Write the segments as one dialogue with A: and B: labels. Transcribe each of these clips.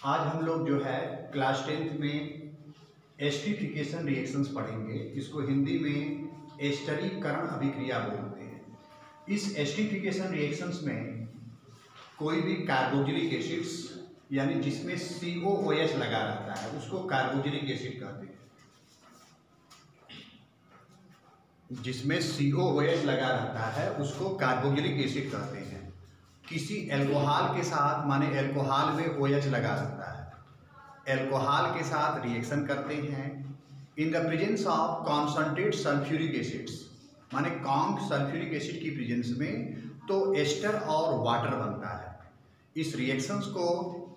A: आज हम लोग जो है क्लास 10th में एस्टरीफिकेशन रिएक्शंस पढ़ेंगे। इसको हिंदी में एस्टरीकरण अभिक्रिया बोलते हैं। इस एस्टरीफिकेशन रिएक्शंस में कोई भी कार्बोक्सिलिक एसिड्स यानी जिसमें COOH लगा रहता है उसको कार्बोक्सिलिक एसिड कहते हैं। जिसमें COOH लगा रहता है उसको कार्बोक्सिलिक एसिड कहते हैं। किसी एल्कोहल के साथ, माने एल्कोहल में OH लगा रहता है, एल्कोहल के साथ रिएक्शन करते हैं in the presence of concentrate sulphuric acids, माने कॉन्क सल्फ्यूरिक एसिड की प्रेजेंस में, तो एस्टर और वाटर बनता है। इस रिएक्शंस को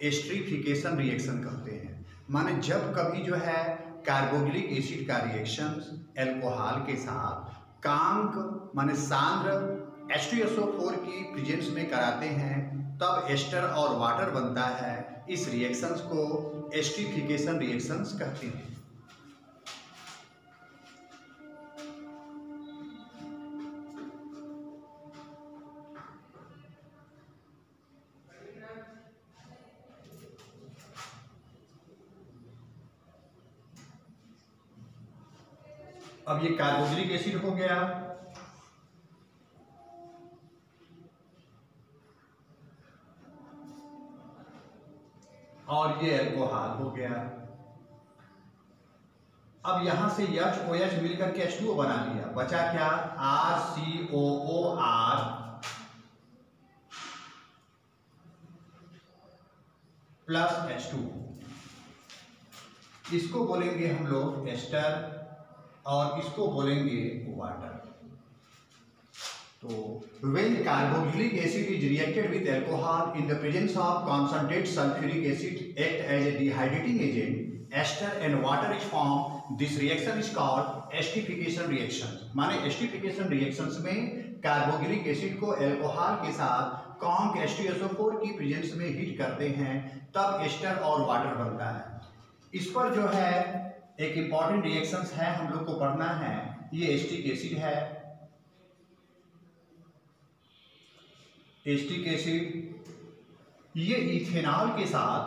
A: एस्टरीफिकेशन रिएक्शन कहते हैं। माने जब कभी जो है कार्बोक्सिलिक एसिड का रिएक्शन एल्कोहल के साथ कांक माने सांद्र H2SO4 की प्रेजेंस में कराते हैं तब एस्टर और वाटर बनता है। इस रिएक्शंस को एस्टरीफिकेशन रिएक्शंस कहते हैं। अब ये कार्बोक्सिलिक एसिड हो गया, और ये एल्कोहल हो गया। अब यहां से OH मिलकर के H2O बना लिया, बचा क्या? RCOOR plus H2O। इसको बोलेंगे हम लोग एस्टर और इसको बोलेंगे वाटर। तो when carboxylic acid is reacted with alcohol in the presence of concentrated sulfuric acid act as a dehydrating agent, ester and water is formed. This reaction is called esterification reaction। माने esterification reactions में carboxylic acid को alcohol के साथ conc H2SO4 की presence में heat करते हैं तब एस्टर और वाटर बनता है। इस पर जो है एक इंपॉर्टेंट रिएक्शंस है, हम लोग को पढ़ना है। ये एस्टिक एसिड है, एस्टिक एसिड ये इथेनॉल के साथ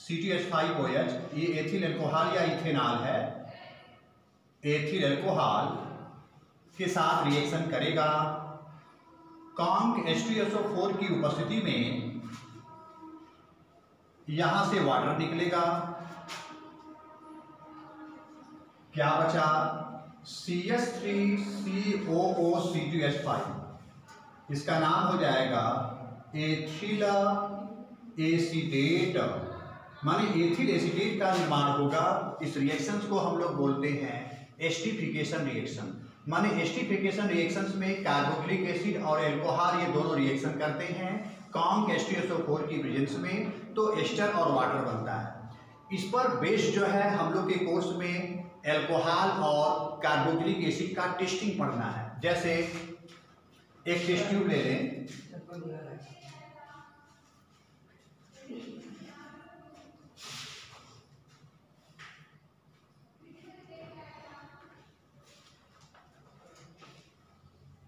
A: C2H5OH, ये एथिल अल्कोहल या इथेनॉल है, एथिल अल्कोहल के साथ रिएक्शन करेगा। कॉन्क H2SO4 की उपस्थिति में यहां से वाटर निकलेगा। क्या बचा? CH3COOC2H5, इसका नाम हो जाएगा एथिल एसीटेट, माने एथिल एसीटेट का निर्माण होगा। इस रिएक्शंस को हम लोग बोलते हैं एस्टरीफिकेशन रिएक्शन। माने एस्टरीफिकेशन रिएक्शंस में कार्बोक्सिलिक एसिड और एल्कोहल ये दोनों रिएक्शन करते हैं कॉन्क H2SO4 की प्रेजेंस में, तो एस्टर और वाटर बनता है। इस पर बेस जो है हम लोग के कोर्स में एल्कोहल और कार्बोक्सिलिक एसिड का टेस्टिंग पढ़ना है। जैसे एक टेस्ट ट्यूब ले लें,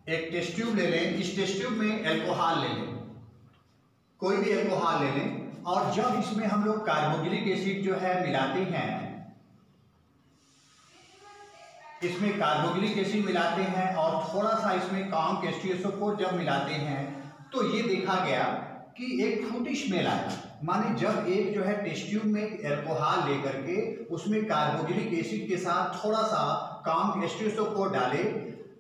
A: एक टेस्ट ट्यूब ले लें। इस टेस्ट ट्यूब में एल्कोहल ले लें, कोई भी एल्कोहल ले लें, और जब इसमें हम लोग कार्बोक्सिलिक एसिड जो है मिलाते हैं, इसमें कार्बोक्सिलिक एसिड मिलाते हैं और थोड़ा सा इसमें कॉन्क H2SO4 जब मिलाते हैं तो ये देखा गया कि एक फ्रूटी स्मेल आया। माने जब एक जो है टेस्ट ट्यूब में एल्कोहल लेकर के उसमें कार्बोक्सिलिक एसिड के साथ थोड़ा सा कॉन्क H2SO4 डाले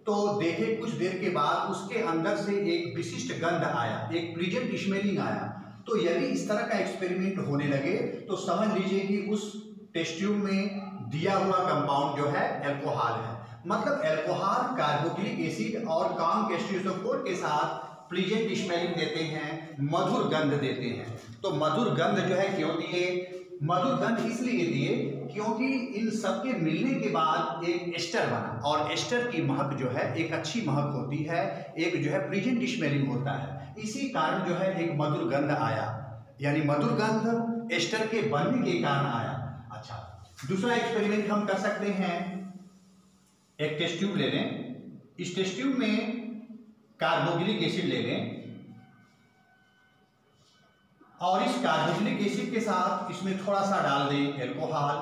A: तो देखे कुछ देर के बाद उसके अंदर से एक विशिष्ट गंध आया, एक प्लीजेंट स्मेलिंग आया। तो यदि इस तरह का एक्सपेरिमेंट होने लगे तो समझ लीजिए कि उस टेस्ट ट्यूब में दिया हुआ कंपाउंड जो है एल्कोहल है। मतलब एल्कोहल कार्बोक्सिलिक एसिड और कॉन्क H2SO4 के साथ प्लीजेंट स्मेलिंग देते हैं, मधुर गंध देते हैं। तो मधुर गंध जो है क्यों दिए? मधुर गंध इसलिए दिए क्योंकि इन सबके मिलने के बाद एक एस्टर बना, और एस्टर की महक जो है एक अच्छी महक होती है, एक जो है प्लीजेंट स्मेलिंग होता है। इसी कारण जो है एक मधुर गंध आया, यानी मधुर गंध एस्टर के बनने के कारण आया। अच्छा, दूसरा एक्सपेरिमेंट हम कर सकते हैं। एक टेस्ट ट्यूब ले लें, इस टेस्ट ट्यूब में कार्बोक्सिलिक एसिड ले लें और इस कार्बोक्सिलिक एसिड के साथ इसमें थोड़ा सा डाल दें एल्कोहल,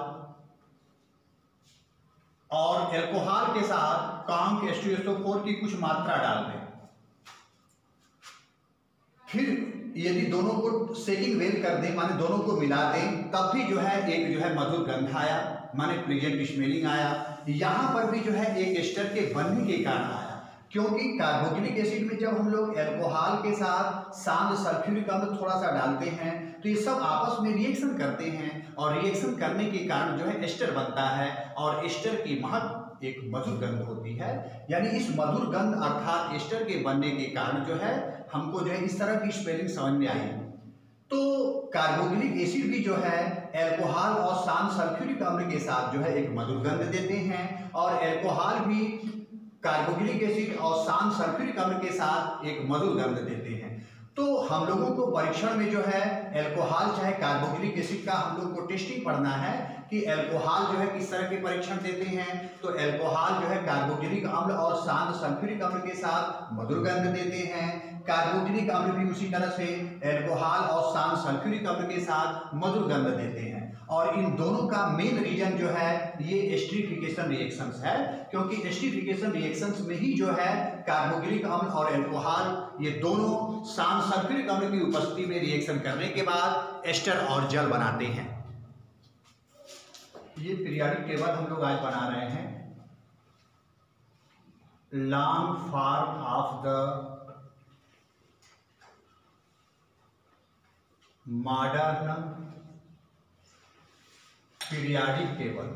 A: और एल्कोहल के साथ काम्क H2SO4 की कुछ मात्रा डाल दें। फिर यदि दोनों को सेकिंग वेल कर दें, माने दोनों को मिला दें, तब भी जो है एक जो है मधुर गंध आया, माने प्लीजेंट स्मेलिंग आया। यहाँ पर भी जो है एक एस्टर के बनने के कारण आया, क्योंकि कार्बोक्सिलिक एसिड में जब हम लोग एल्कोहल के साथ शांत सल्फ्यूरिक अम्ल थोड़ा सा डालते हैं तो ये सब आपस में रिएक्शन करते हैं, और रिएक्शन करने के कारण जो है एस्टर बनता है, और एस्टर की महक एक मधुर गंध होती है। यानी इस मधुर गंध अर्थात एस्टर के बनने के कारण जो है हमको जो है इस तरह की स्पेलिंग समझ में आई। तो कार्बोक्सिलिक एसिड भी जो है एल्कोहल और शांत सल्फ्यूरिक अम्ल के साथ जो है एक मधुर गंध देते हैं, और एल्कोहल भी कार्बोक्सिलिक एसिड और शांत सल्फ्यूरिक अम्ल के साथ एक मधुर गंध देते हैं। तो हम लोगों को परीक्षण में जो है एल्कोहल चाहे कार्बोक्सिलिक एसिड का हम लोग को टेस्टिंग पढ़ना है कि एल्कोहल जो है किस तरह के परीक्षण देते हैं। तो एल्कोहल जो है कार्बोक्सिलिक अम्ल और शांत सल्फ्यूरिक अम्ल के साथ मधुर गंध देते हैं, कार्बोक्सिलिक अम्ल भी उसी तरह से एल्कोहल और शांत सल्फ्यूरिक अम्ल के साथ मधुर गंध देते हैं। और इन दोनों का मेन रीजन जो है ये एस्टरीफिकेशन रिएक्शंस है, क्योंकि एस्टरीफिकेशन रिएक्शंस में ही जो है कार्बोक्सिलिक अम्ल और एल्कोहल ये दोनों शांत सल्फ्यूरिक अम्ल की उपस्थिति में रिएक्शन करने के बाद एस्टर और जल बनाते हैं। ये पीरियोडिक टेबल हम लोग आज बना रहे हैं। Long form of the modern periodic table.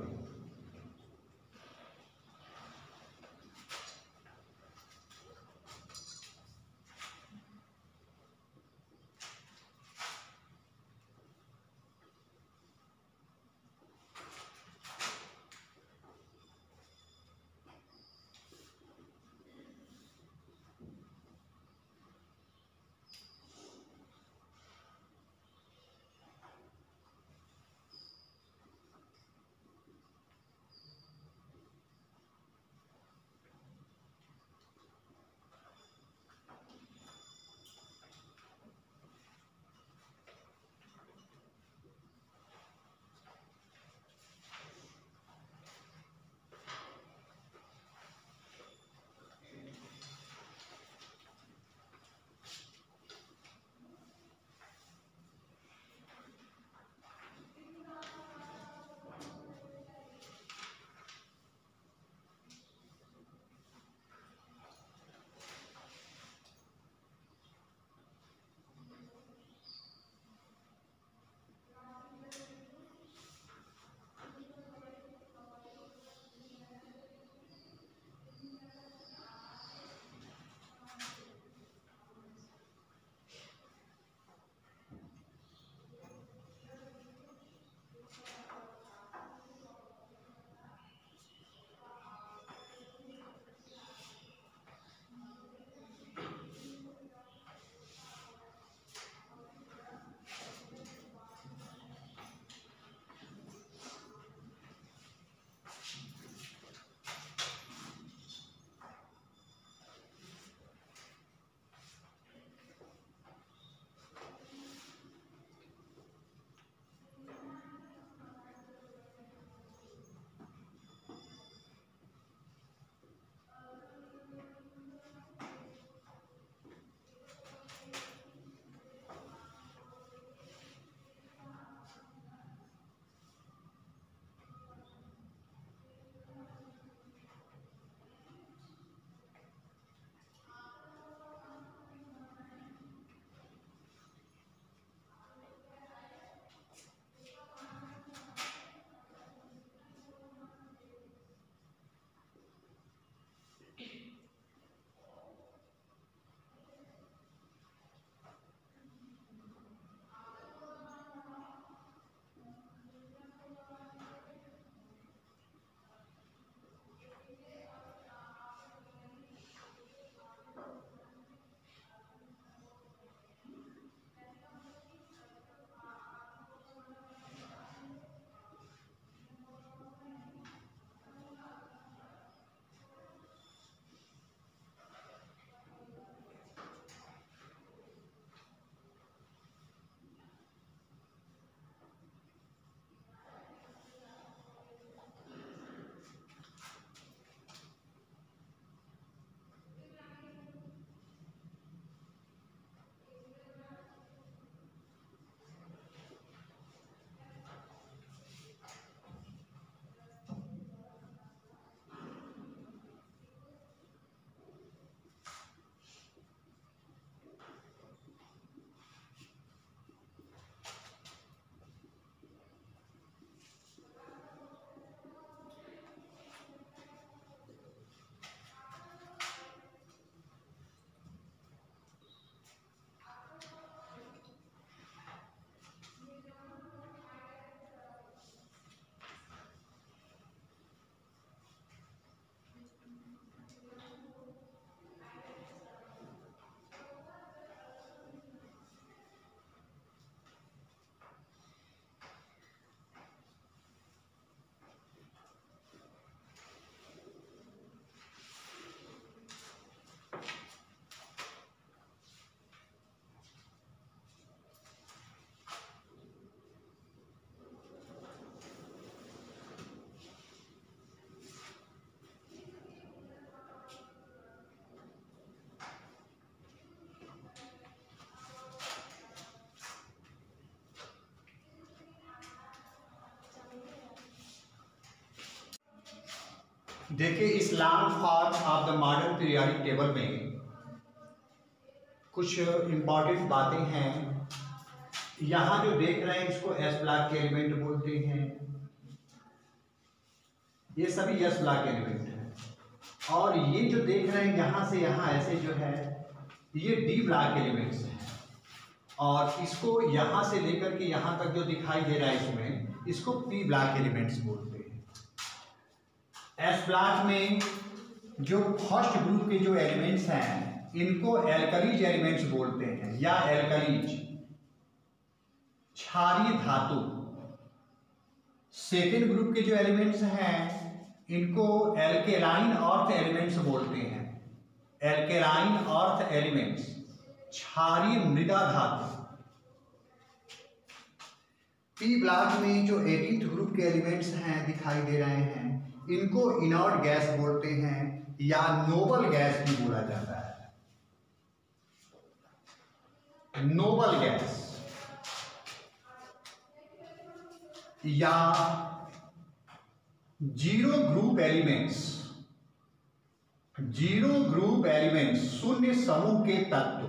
A: देखिए इस long form of the modern periodic table में कुछ इंपॉर्टेंट बातें हैं। यहाँ जो देख रहे हैं इसको एस ब्लॉक के एलिमेंट बोलते हैं, ये सभी एस ब्लॉक के एलिमेंट हैं। और ये जो देख रहे हैं यहाँ से यहाँ ऐसे जो है ये डी ब्लॉक के एलिमेंट्स हैं। और इसको यहाँ से लेकर के यहाँ तक जो दिखाई दे रहा है इसमें, इसको पी ब्लॉक के एलिमेंट्स बोलते हैं। एस ब्लॉक में जो फर्स्ट ग्रुप के जो एलिमेंट्स हैं इनको एल्कलीज एलिमेंट्स बोलते हैं या एल्कलीज क्षारीय धातु। सेकेंड ग्रुप के जो एलिमेंट्स हैं इनको एल्केलाइन अर्थ एलिमेंट्स बोलते हैं, एल्केलाइन अर्थ एलिमेंट्स क्षारीय मृदा धातु। पी ब्लॉक में जो 18th ग्रुप के एलिमेंट्स हैं दिखाई दे रहे हैं इनको इनर्ट गैस बोलते हैं या नोबल गैस भी बोला जाता है। नोबल गैस या zero group elements, zero group elements शून्य समूह के तत्व।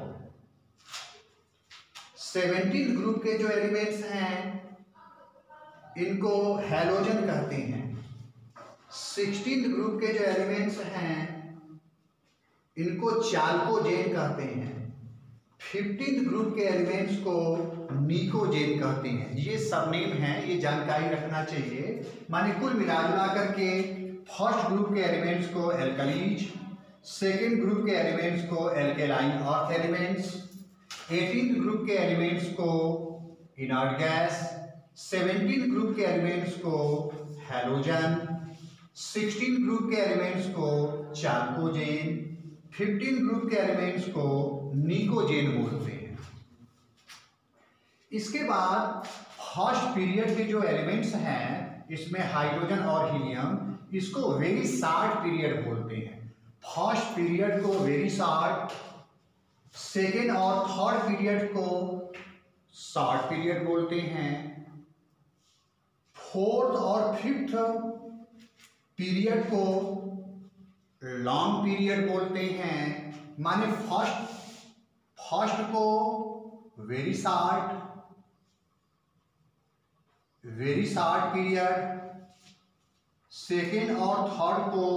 A: 17 ग्रुप के जो एलिमेंट्स हैं इनको हैलोजन कहते हैं। 16 ग्रुप के जो एलिमेंट्स हैं इनको चाल्कोजेन कहते हैं। 15 ग्रुप के एलिमेंट्स को निकोजेन कहते हैं। ये सब नेम हैं, ये जानकारी रखना चाहिए। माने कुल मिला करके फर्स्ट ग्रुप के एलिमेंट्स को एल्कलीज, सेकेंड ग्रुप के एलिमेंट्स को एल्केलाइन अर्थ एलिमेंट्स, 18 ग्रुप के एलिमेंट्स को इनर्ट गैस, 17 ग्रुप के एलिमेंट्स को हैलोजन, 16 ग्रुप के एलिमेंट्स को चाल्कोजेन, 15 ग्रुप के एलिमेंट्स को निकोजेन बोलते हैं। इसके बाद फर्स्ट पीरियड के जो एलिमेंट्स हैं इसमें हाइड्रोजन और हीलियम, इसको वेरी शॉर्ट पीरियड बोलते हैं। फर्स्ट पीरियड को वेरी शॉर्ट, सेकेंड और थर्ड पीरियड को शॉर्ट पीरियड बोलते हैं। फोर्थ और फिफ्थ पीरियड को लॉन्ग पीरियड बोलते हैं। माने फर्स्ट को वेरी शॉर्ट पीरियड, सेकेंड और थर्ड को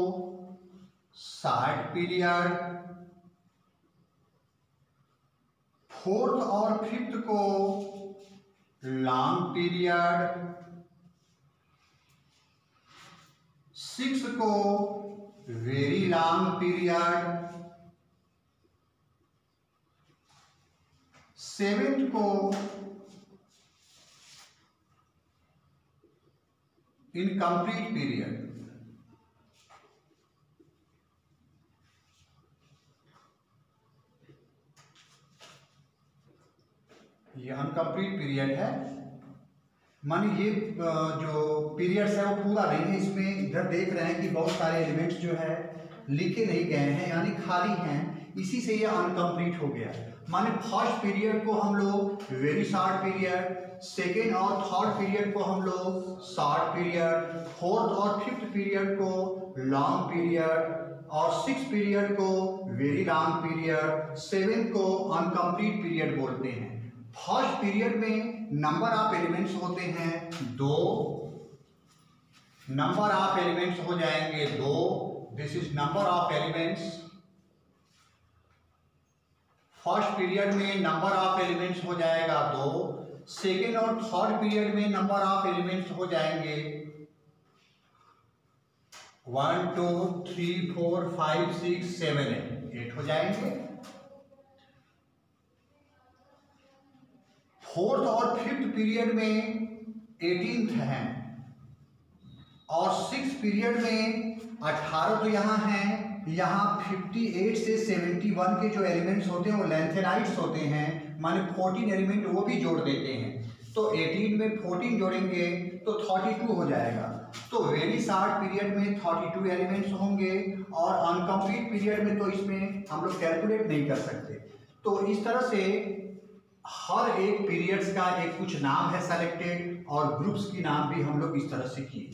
A: शॉर्ट पीरियड, फोर्थ और फिफ्थ को लॉन्ग पीरियड, सिक्स्थ को वेरी लॉन्ग पीरियड, सेवेंथ को इनकम्प्लीट पीरियड। ये अनकम्प्लीट पीरियड है, माने ये जो पीरियड्स है वो पूरा नहीं है। इसमें इधर देख रहे हैं कि बहुत सारे एलिमेंट्स जो है लिखे नहीं गए हैं यानी खाली हैं, इसी से ये अनकम्प्लीट हो गया। माने फर्स्ट पीरियड को हम लोग वेरी शॉर्ट पीरियड, सेकेंड और थर्ड पीरियड को हम लोग शॉर्ट पीरियड, फोर्थ और फिफ्थ पीरियड को लॉन्ग पीरियड और सिक्स्थ पीरियड को वेरी लॉन्ग पीरियड, सेवेंथ को अनकम्प्लीट पीरियड बोलते हैं। फर्स्ट पीरियड में नंबर ऑफ एलिमेंट्स होते हैं 2, नंबर ऑफ एलिमेंट्स हो जाएंगे 2, this is number of elements. First period में नंबर ऑफ एलिमेंट्स हो जाएगा 2, सेकेंड और थर्ड पीरियड में नंबर ऑफ एलिमेंट्स हो जाएंगे 1 2 3 4 5 6 7 8 हो जाएंगे। फोर्थ और फिफ्थ पीरियड में 18th हैं और सिक्स पीरियड में 18 तो यहाँ हैं। यहाँ 58 से 71 के जो एलिमेंट्स होते हैं वो लैंथेनाइड्स होते हैं, माने 14 एलिमेंट वो भी जोड़ देते हैं। तो 18 में 14 जोड़ेंगे तो 32 हो जाएगा। तो वेरी शॉर्ट पीरियड में 32 एलिमेंट्स होंगे और अनकम्प्लीट पीरियड में तो इसमें हम लोग कैलकुलेट नहीं कर सकते। तो इस तरह से हर एक पीरियड्स का एक कुछ नाम है सेलेक्टेड और ग्रुप्स की नाम भी हम लोग इस तरह से किए।